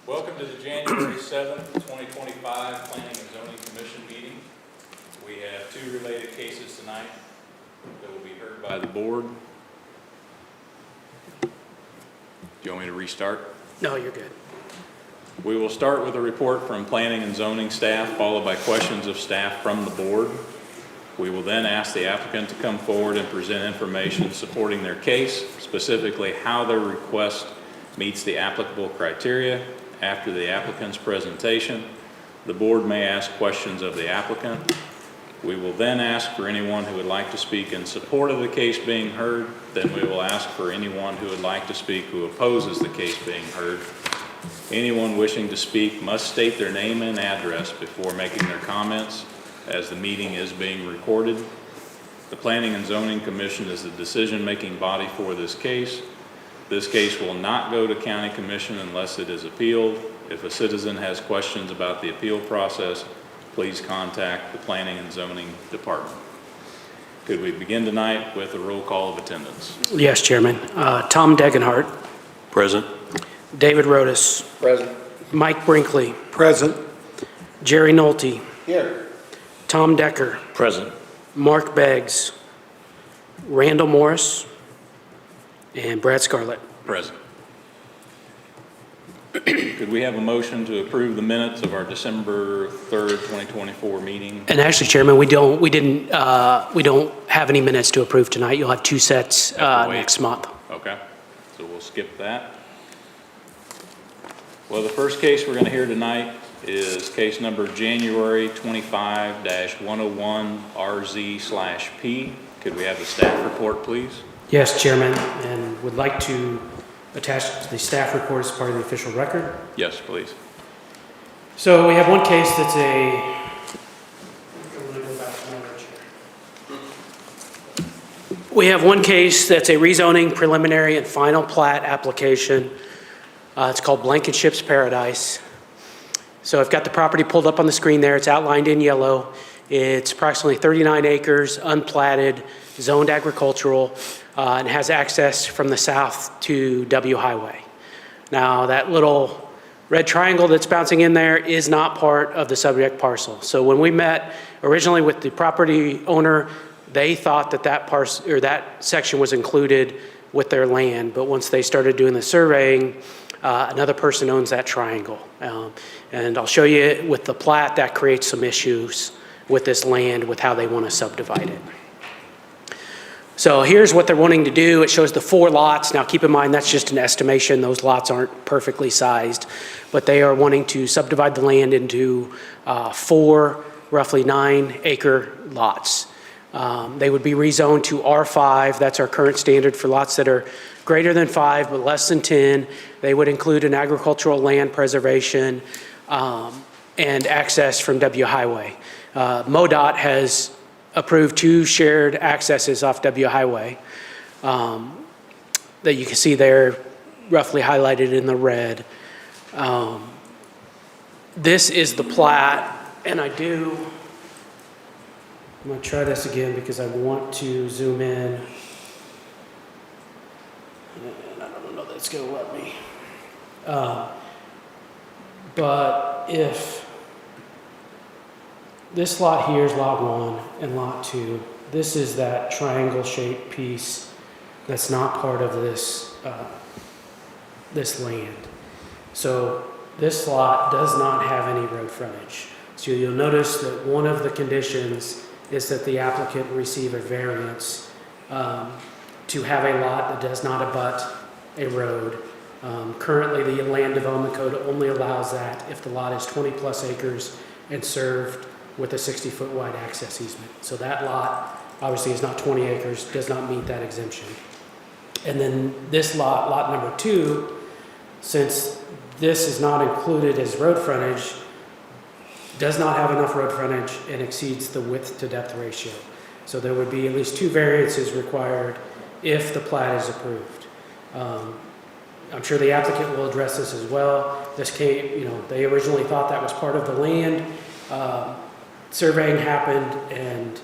Welcome to the January 7th, 2025 Planning and Zoning Commission meeting. We have two related cases tonight that will be heard by the board. Do you want me to restart? No, you're good. We will start with a report from planning and zoning staff, followed by questions of staff from the board. We will then ask the applicant to come forward and present information supporting their case, specifically how their request meets the applicable criteria. After the applicant's presentation, the board may ask questions of the applicant. We will then ask for anyone who would like to speak in support of the case being heard. Then we will ask for anyone who would like to speak who opposes the case being heard. Anyone wishing to speak must state their name and address before making their comments, as the meeting is being recorded. The Planning and Zoning Commission is the decision-making body for this case. This case will not go to County Commission unless it is appealed. If a citizen has questions about the appeal process, please contact the Planning and Zoning Department. Could we begin tonight with a roll call of attendance? Yes, Chairman. Tom Degenhart. Present. David Rodas. Present. Mike Brinkley. Present. Jerry Nolte. Here. Tom Decker. Present. Mark Beggs. Randall Morris. And Brad Scarlett. Present. Could we have a motion to approve the minutes of our December 3rd, 2024 meeting? And actually, Chairman, we don't have any minutes to approve tonight. You'll have two sets next month. Okay, so we'll skip that. Well, the first case we're going to hear tonight is case number January 25-101 RZ/P. Could we have the staff report, please? Yes, Chairman, and would like to attach the staff report as part of the official record. Yes, please. So we have one case that's We have one case that's a rezoning preliminary and final plat application. It's called Blankenship's Paradise. So I've got the property pulled up on the screen there. It's outlined in yellow. It's approximately 39 acres, unplatted, zoned agricultural, and has access from the south to W Highway. Now, that little red triangle that's bouncing in there is not part of the subject parcel. So when we met originally with the property owner, they thought that that section was included with their land, but once they started doing the surveying, another person owns that triangle. And I'll show you with the plat that creates some issues with this land with how they want to subdivide it. So here's what they're wanting to do. It shows the 4 lots. Now keep in mind that's just an estimation. Those lots aren't perfectly sized, but they are wanting to subdivide the land into 4 roughly 9-acre lots. They would be rezoned to R5. That's our current standard for lots that are greater than 5 but less than 10. They would include an agricultural land preservation and access from W Highway. MoDOT has approved 2 shared accesses off W Highway that you can see there roughly highlighted in the red. This is the plat, and I'm going to try this again because I want to zoom in. And I don't know that it's going to let me. But if this lot here is lot 1 and lot 2, this is that triangle-shaped piece that's not part of this this land. So this lot does not have any road frontage. So you'll notice that one of the conditions is that the applicant receive a variance to have a lot that does not abut a road. Currently, the Land Development Code only allows that if the lot is 20 plus acres and served with a 60-foot wide access easement. So that lot obviously is not 20 acres, does not meet that exemption. And then this lot, lot number 2, since this is not included as road frontage, does not have enough road frontage and exceeds the width to depth ratio. So there would be at least 2 variances required if the plat is approved. I'm sure the applicant will address this as well. This came, they originally thought that was part of the land. Surveying happened and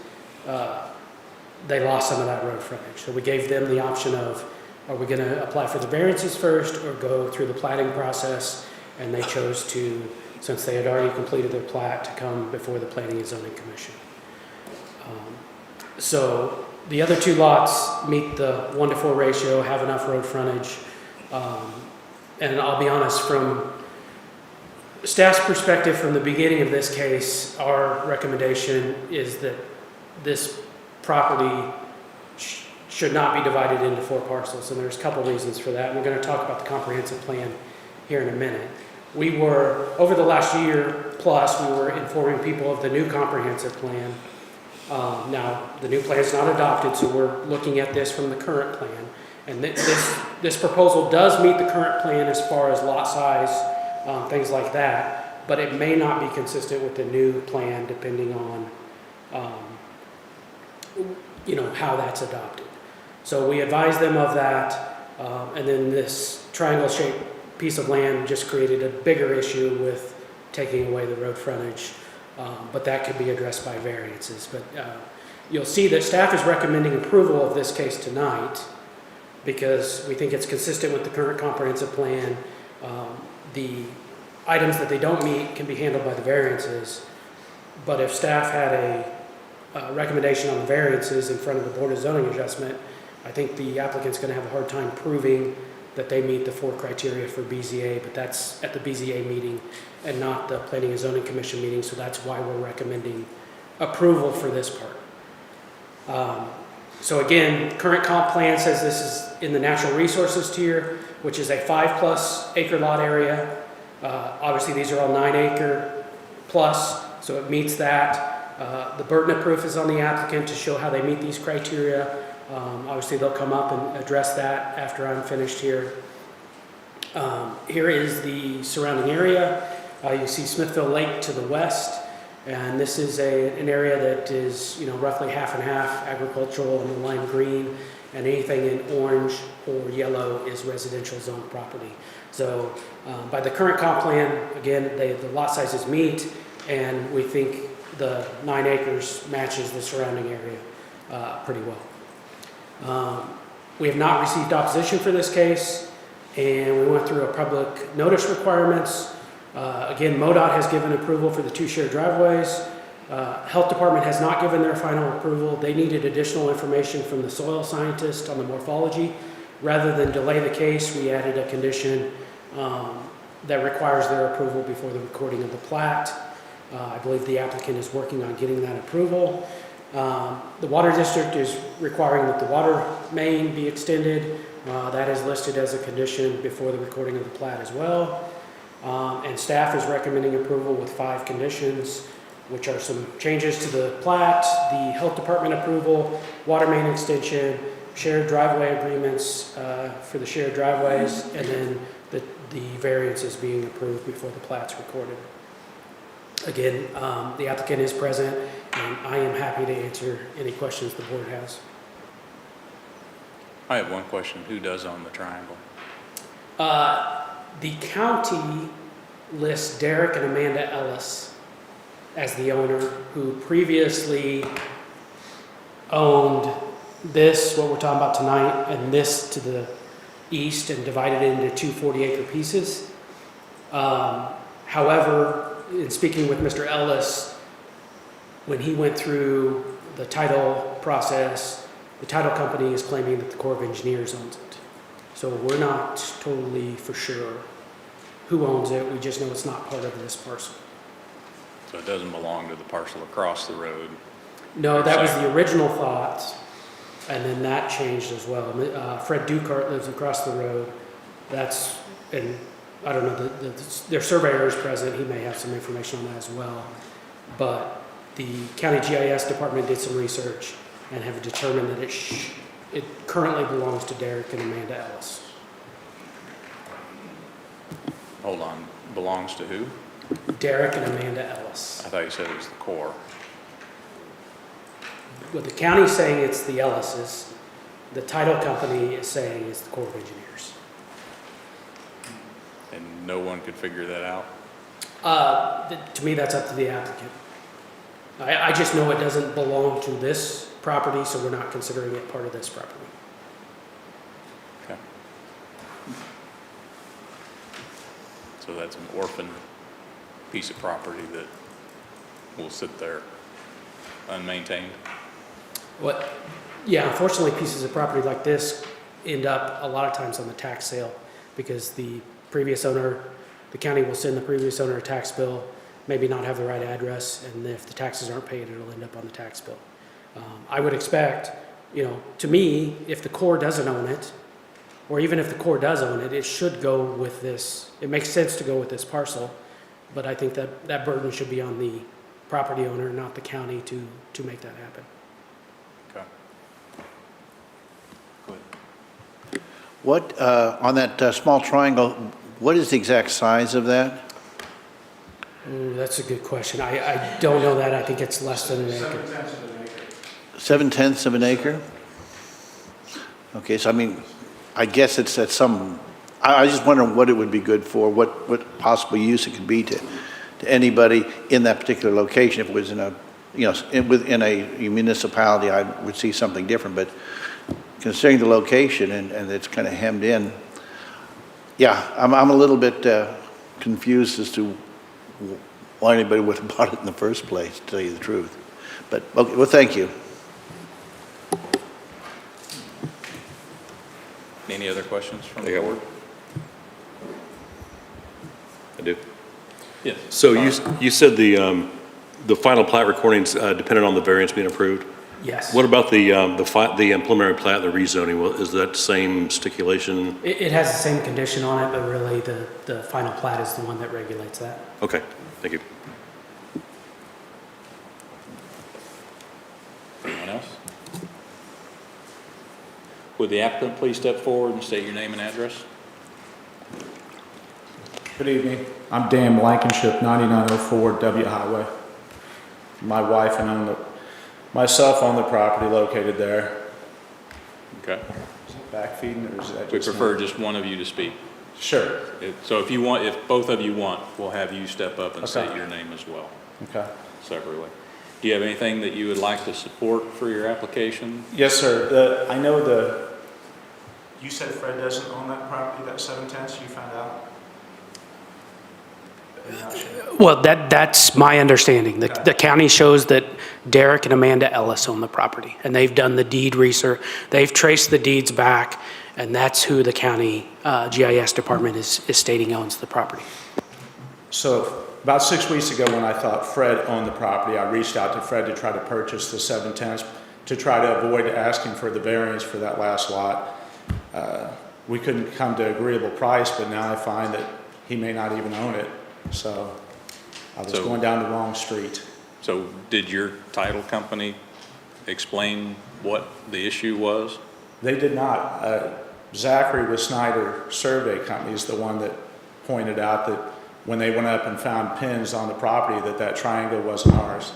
they lost some of that road frontage. So we gave them the option of, are we going to apply for the variances first or go through the platting process and they chose to, since they had already completed their plat, to come before the Planning and Zoning Commission. So the other two lots meet the 1-to-4 ratio, have enough road frontage. And I'll be honest, from staff's perspective, from the beginning of this case, our recommendation is that this property should not be divided into 4 parcels. And there's a couple reasons for that. And we're going to talk about the comprehensive plan here in a minute. We were, over the last year plus, we were informing people of the new comprehensive plan. Now, the new plan is not adopted, so we're looking at this from the current plan. And this proposal does meet the current plan as far as lot size, things like that, but it may not be consistent with the new plan depending on, how that's adopted. So we advised them of that, and then this triangle-shaped piece of land just created a bigger issue with taking away the road frontage, but that could be addressed by variances. But you'll see that staff is recommending approval of this case tonight because we think it's consistent with the current comprehensive plan. The items that they don't meet can be handled by the variances, but if staff had a recommendation on the variances in front of the Board of Zoning Adjustment, I think the applicant's going to have a hard time proving that they meet the 4 criteria for BZA, but that's at the BZA meeting and not the Planning and Zoning Commission meeting, so that's why we're recommending approval for this part. So again, current comp plan says this is in the natural resources tier, which is a 5+ acre lot area. Obviously, these are all 9 acre plus, so it meets that. The burden of proof is on the applicant to show how they meet these criteria. Obviously, they'll come up and address that after I'm finished here. Here is the surrounding area. You see Smithville Lake to the west, and this is an area that is, roughly half and half agricultural and the lime green, and anything in orange or yellow is residential zone property. So by the current comp plan, again, the lot sizes meet, and we think the 9 acres matches the surrounding area pretty well. We have not received opposition for this case, and we went through a public notice requirements. Again, MoDOT has given approval for the 2 shared driveways. Health Department has not given their final approval. They needed additional information from the soil scientist on the morphology. Rather than delay the case, we added a condition that requires their approval before the recording of the plat. I believe the applicant is working on getting that approval. The Water District is requiring that the water main be extended. That is listed as a condition before the recording of the plat as well. And staff is recommending approval with 5 conditions, which are some changes to the plat, the Health Department approval, water main extension, shared driveway agreements for the shared driveways, and then the variances being approved before the plat's recorded. Again, the applicant is present, and I am happy to answer any questions the board has. I have one question. Who does own the triangle? The county lists Derek and Amanda Ellis as the owner, who previously owned this, what we're talking about tonight, and this to the east, and divided it into 2 40-acre pieces. However, in speaking with Mr. Ellis, when he went through the title process, the title company is claiming that the Corps of Engineers owns it. So we're not totally for sure who owns it. We just know it's not part of this parcel. So it doesn't belong to the parcel across the road? No, that was the original thought, and then that changed as well. Fred Dukart lives across the road. That's, and I don't know, their surveyor is present. He may have some information on that as well. But the county GIS department did some research and have determined that it currently belongs to Derek and Amanda Ellis. Hold on. Belongs to who? Derek and Amanda Ellis. I thought you said it was the Corps. What the county's saying it's the Ellis's. The title company is saying it's the Corps of Engineers. And no one could figure that out? To me, that's up to the applicant. I just know it doesn't belong to this property, so we're not considering it part of this property. Okay. So that's an orphan piece of property that will sit there unmaintained. What? Yeah, unfortunately, pieces of property like this end up a lot of times on the tax sale because the previous owner, the county will send the previous owner a tax bill, maybe not have the right address, and if the taxes aren't paid, it'll end up on the tax bill. I would expect, to me, if the Corps doesn't own it, or even if the Corps does own it, it should go with this. It makes sense to go with this parcel, but I think that that burden should be on the property owner, not the county, to make that happen. Okay. Go ahead. What, on that small triangle, what is the exact size of that? Ooh, that's a good question. I don't know that. I think it's less than an acre. 7/10 of an acre? Okay, so I mean, I guess it's at some, I was just wondering what it would be good for, what possible use it could be to anybody in that particular location. If it was in a, within a municipality, I would see something different, but considering the location and it's kind of hemmed in, yeah, I'm a little bit confused as to why anybody would have bought it in the first place, to tell you the truth. But, okay, well, thank you. Any other questions from I the got board? one. I do. Yes. So you said the final plat recordings depended on the variance being approved? Yes. What about the preliminary plat, the rezoning? Is that same stipulation? It has the same condition on it, but really the final plat is the one that regulates that. Okay, thank you. Anyone else? Would the applicant please step forward and state your name and address? Good evening. I'm Dan Blankenship, 9904 W Highway. My wife and myself own the property located there. Okay. Is it back feeding or is that We just prefer me? just one of you to speak. Sure. So if both of you want, we'll have you step up and Okay. state your name as well, Okay. separately. Do you have anything that you would like to support for your application? Yes, sir. You said Fred doesn't own that property, that 7/10, you found out? I'm not sure. Well, that's my understanding. The county shows that Derek and Amanda Ellis own the property, and they've done the deed research. They've traced the deeds back, and that's who the county GIS department is stating owns the property. So about 6 weeks ago, when I thought Fred owned the property, I reached out to Fred to try to purchase the 7/10 to try to avoid asking for the variance for that last lot. We couldn't come to an agreeable price, but now I find that he may not even own it. So I was So- going down the wrong street. So did your title company explain what the issue was? They did not. Zachary with Snyder Survey Company is the one that pointed out that when they went up and found pins on the property, that triangle wasn't ours.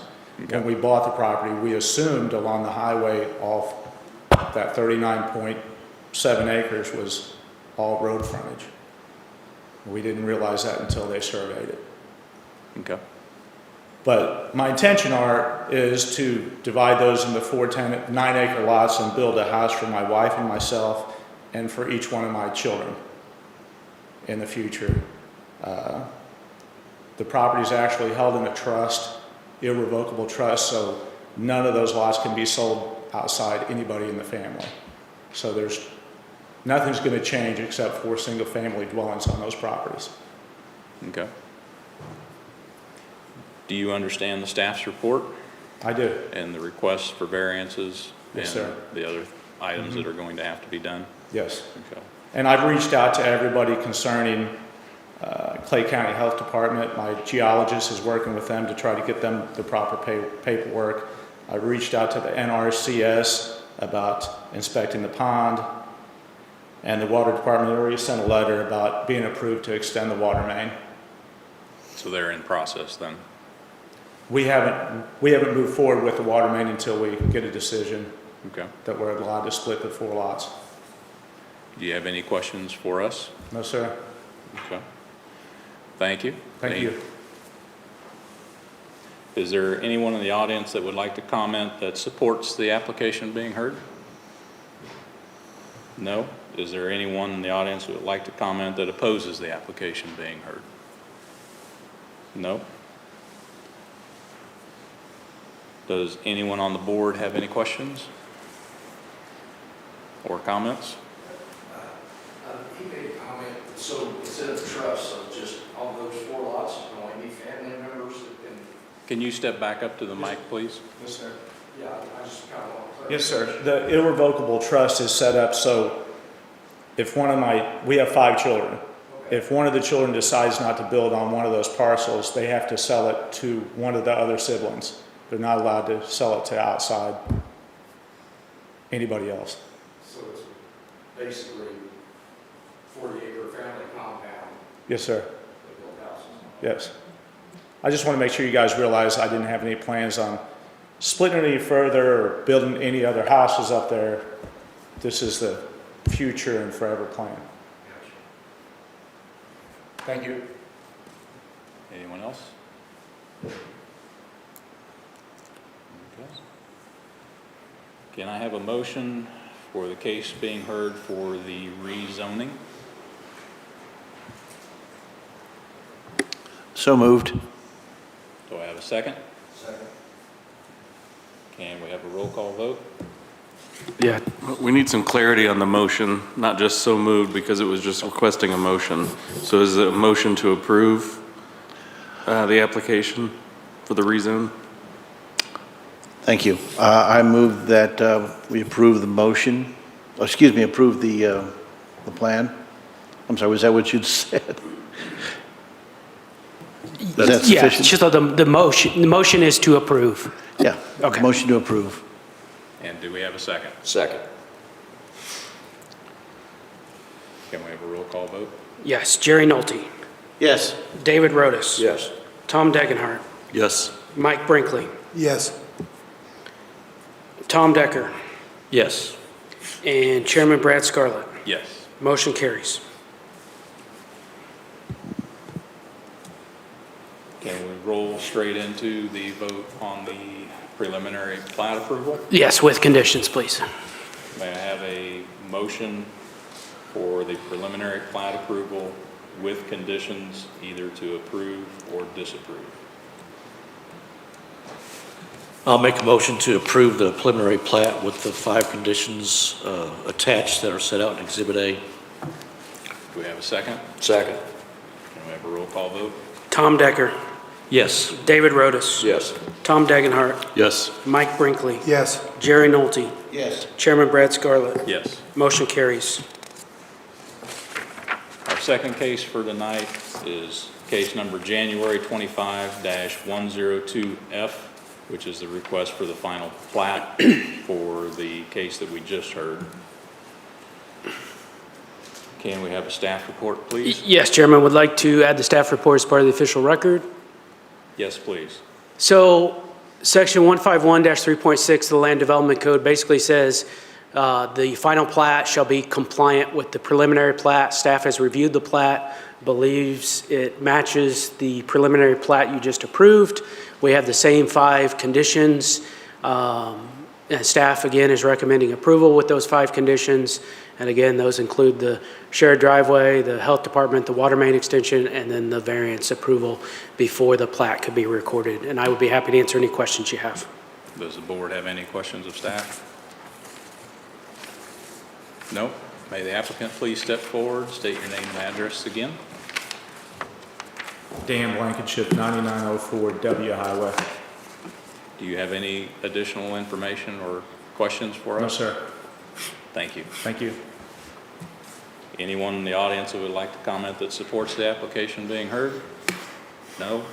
When we bought the property, we assumed along the highway off that 39.7 acres was all road frontage. We didn't realize that until they surveyed it. Okay. But my intention is to divide those into 9-acre lots and build a house for my wife and myself and for each one of my children in the future. The property is actually held in a trust, irrevocable trust, so none of those lots can be sold outside anybody in the family. So nothing's going to change except for single-family dwellings on those properties. Okay. Do you understand the staff's report I do. and the requests for variances? Yes, sir. And the other items that are going to have to be done? Yes. Okay. And I've reached out to everybody concerning Clay County Health Department. My geologist is working with them to try to get them the proper paperwork. I've reached out to the NRCS about inspecting the pond. And the water department already sent a letter about being approved to extend the water main. So they're in process then? We haven't moved forward with the water main until we get a decision Okay. that we're allowed to split the 4 lots. Do you have any questions for us? No, sir. Okay. Thank you. Thank you. Is there anyone in the audience that would like to comment that supports the application being heard? No? Is there anyone in the audience who would like to comment that opposes the application being heard? No? Does anyone on the board have any questions or comments? He made a comment, so instead of trust, so just on those 4 lots, you can only be family members that can. Can you step back up to the mic, please? Yes, sir. Yeah, I just kind of want to clarify. Yes, sir. The irrevocable trust is set up so if we have 5 children. If one of the children decides not to build on one of those parcels, they have to sell it to one of the other siblings. They're not allowed to sell it to outside anybody else. So it's basically 40-acre family compound Yes, sir. that built houses. Yes. I just want to make sure you guys realize I didn't have any plans on splitting any further or building any other houses up there. This is the future and forever plan. Thank you. Anyone else? Okay. Can I have a motion for the case being heard for the rezoning? So moved. Do I have a second? Second. Can we have a roll call vote? Yeah. We need some clarity on the motion, not just so moved because it was just requesting a motion. So is it a motion to approve the application for the rezone? Thank you. I move that we approve the motion, approve the plan. I'm sorry, was that what you'd said? Is that Yeah, sufficient? just the motion is to approve. Yeah. Okay. Motion to approve. And do we have a second? Second. Can we have a roll call vote? Yes, Jerry Nolte, Yes. David Rotis. Yes. Tom Degenhardt, Yes. Mike Brinkley, Yes. Tom Decker, Yes. and Chairman Brad Scarlett. Yes. Motion carries. Can we roll straight into the vote on the preliminary plat approval? Yes, with conditions, please. May I have a motion for the preliminary plat approval with conditions either to approve or disapprove? I'll make a motion to approve the preliminary plat with the 5 conditions attached that are set out in Exhibit A. Do we have a second? Second. Can we have a roll call vote? Tom Decker, Yes. David Rotis, Yes. Tom Degenhardt, Yes. Mike Brinkley, Yes. Jerry Nolte, Yes. Chairman Brad Scarlett. Yes. Motion carries. Our second case for tonight is case number January 25-102F, which is the request for the final plat for the case that we just heard. Can we have a staff report, please? Yes, Chairman, would like to add the staff report as part of the official record. Yes, please. So section 151-3.6 of the Land Development Code basically says the final plat shall be compliant with the preliminary plat. Staff has reviewed the plat, believes it matches the preliminary plat you just approved. We have the same 5 conditions. And staff, again, is recommending approval with those 5 conditions. And again, those include the shared driveway, the health department, the water main extension, and then the variance approval before the plat could be recorded. And I would be happy to answer any questions you have. Does the board have any questions of staff? No? May the applicant please step forward, state your name and address again. Dan Blankenship, 9904 W Highway. Do you have any additional information or questions for us? No, sir. Thank you. Thank you. Anyone in the audience who would like to comment that supports the application being heard? No?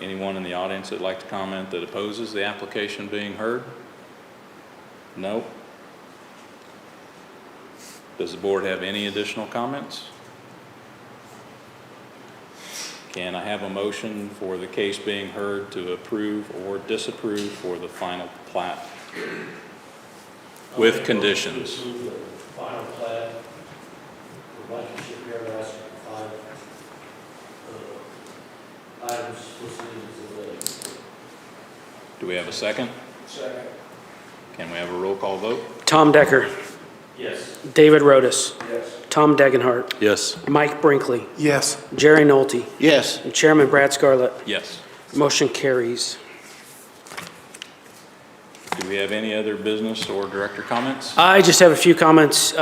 Anyone in the audience that'd like to comment that opposes the application being heard? No? Does the board have any additional comments? Can I have a motion for the case being heard to approve or disapprove for the final plat? With conditions. Final plat for Blankenship Paradise, 5 items listed in Exhibit Do we have a second? Second. Can we have a roll call vote? Tom Decker, A. Yes. David Rotis, Yes. Tom Tom Degenhardt, Yes. Mike Brinkley, Yes. Jerry Nolte, Yes. and Chairman Brad Scarlett. Yes. Motion carries. Do we have any other business or director comments? I just have a few comments.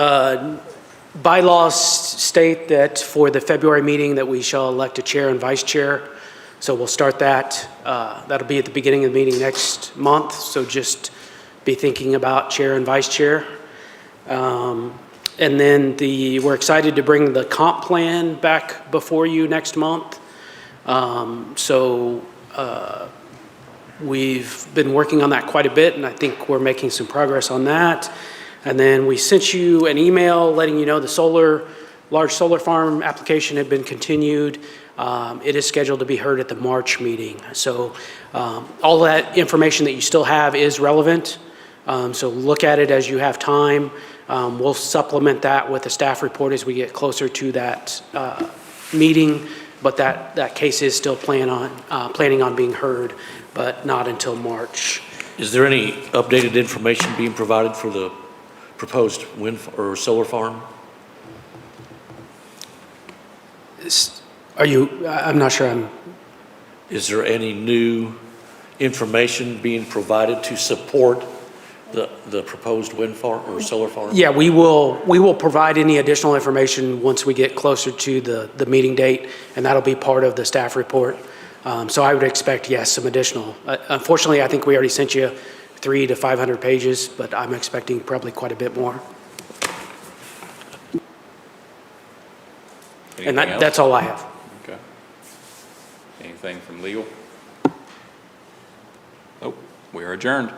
Bylaws state that for the February meeting that we shall elect a chair and vice chair. So we'll start that. That'll be at the beginning of the meeting next month. So just be thinking about chair and vice chair. And then we're excited to bring the comp plan back before you next month. We've been working on that quite a bit, and I think we're making some progress on that. And then we sent you an email letting you know the large solar farm application had been continued. It is scheduled to be heard at the March meeting. So all that information that you still have is relevant. So look at it as you have time. We'll supplement that with a staff report as we get closer to that meeting. But that case is still planning on being heard, but not until March. Is there any updated information being provided for the proposed wind or solar farm? I'm not sure Is there any new information being provided to support the proposed wind farm or solar farm? Yeah, we will provide any additional information once we get closer to the meeting date, and that'll be part of the staff report. So I would expect, yes, some additional. Unfortunately, I think we already sent you 300 to 500 pages, but I'm expecting probably quite a bit more. And Anything else? that's all I have. Okay. Anything from legal? Oh, we are adjourned.